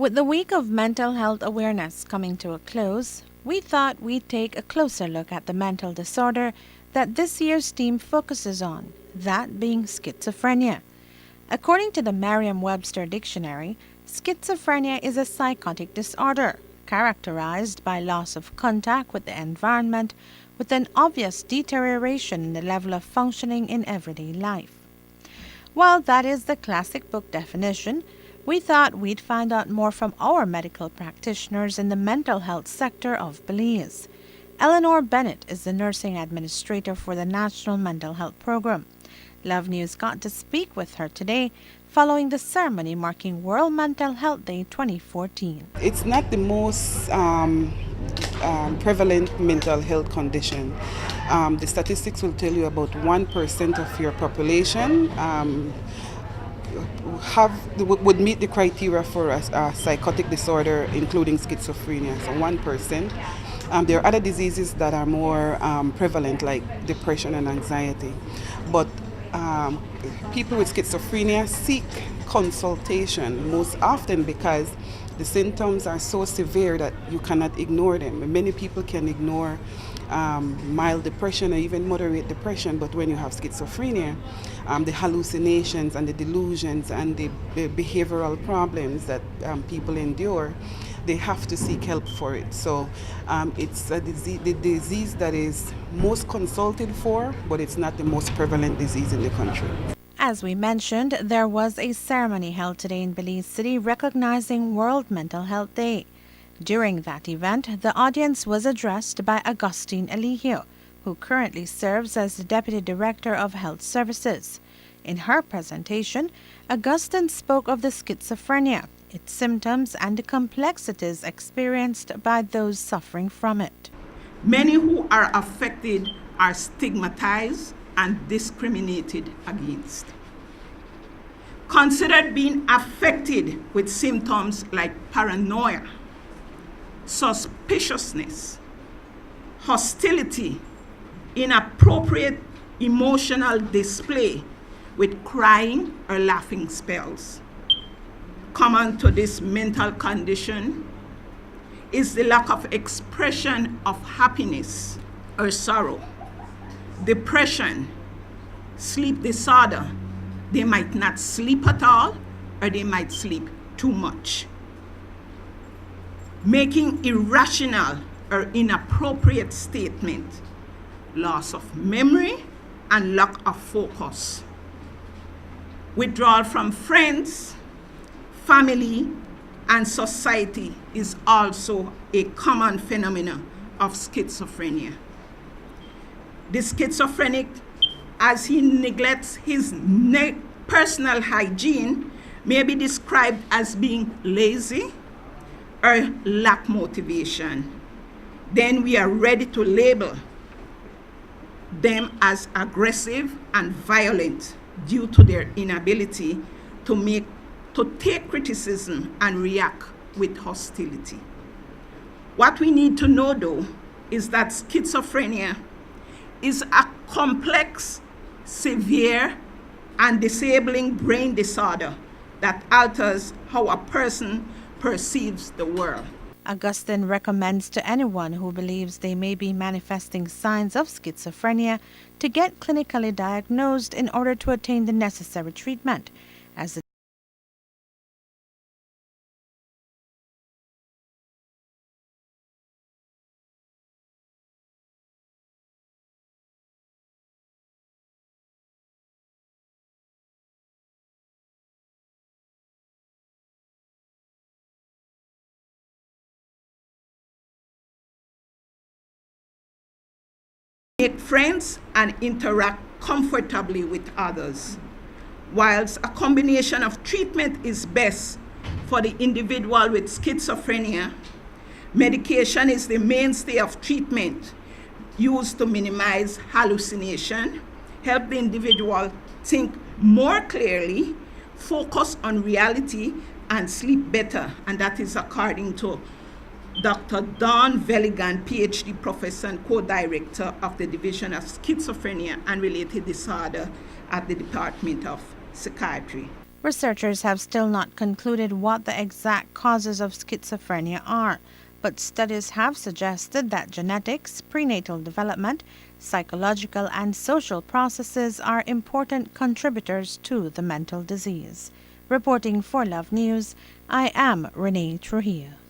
With the week of mental health awareness coming to a close, we thought we'd take a closer look at the mental disorder that this year's theme focuses on, that being schizophrenia. According to the Merriam-Webster Dictionary, schizophrenia is a psychotic disorder characterized by loss of contact with the environment with an obvious deterioration in the level of functioning in everyday life. While that is the classic book definition, we thought we'd find out more from our medical practitioners in the mental health sector of Belize. Eleanor Bennett is the nursing administrator for the National Mental Health Program. Love News got to speak with her today following the ceremony marking World Mental Health Day 2014. It's not the most prevalent mental health condition. The statistics will tell you about 1% of your population would meet the criteria for a psychotic disorder, including schizophrenia, so 1%. There are other diseases that are more prevalent, like depression and anxiety. But people with schizophrenia seek consultation most often because the symptoms are so severe that you cannot ignore them. Many people can ignore mild depression or even moderate depression, but when you have schizophrenia, the hallucinations and the delusions and the behavioral problems that people endure, they have to seek help for it. So it's the disease that is most consulted for, but it's not the most prevalent disease in the country. As we mentioned, there was a ceremony held today in Belize City recognizing World Mental Health Day. During that event, the audience was addressed by Augustine Eligio, who currently serves as the Deputy Director of Health Services. In her presentation, Augustine spoke of the schizophrenia, its symptoms, and the complexities experienced by those suffering from it. Many who are affected are stigmatized and discriminated against. Considered being affected with symptoms like paranoia, suspiciousness, hostility, inappropriate emotional display with crying or laughing spells. Common to this mental condition is the lack of expression of happiness or sorrow, depression, sleep disorder. They might not sleep at all, or they might sleep too much. Making irrational or inappropriate statements, loss of memory and lack of focus. Withdrawal from friends, family, and society is also a common phenomenon of schizophrenia. The schizophrenic, as he neglects his personal hygiene, may be described as being lazy or lack motivation. Then we are ready to label them as aggressive and violent due to their inability to take criticism and react with hostility. What we need to know, though, is that schizophrenia is a complex, severe, and disabling brain disorder that alters how a person perceives the world. Augustine recommends to anyone who believes they may be manifesting signs of schizophrenia to get clinically diagnosed in order to attain the necessary treatment, as the make friends and interact comfortably with others. Whilst a combination of treatment is best for the individual with schizophrenia, medication is the mainstay of treatment used to minimize hallucination, help the individual think more clearly, focus on reality, and sleep better. And that is according to Dr. Dawn Veligan, PhD professor and co-director of the Division of Schizophrenia and Related Disorder at the Department of Psychiatry. Researchers have still not concluded what the exact causes of schizophrenia are, but studies have suggested that genetics, prenatal development, psychological and social processes are important contributors to the mental disease. Reporting for Love News, I am Renee Trujillo.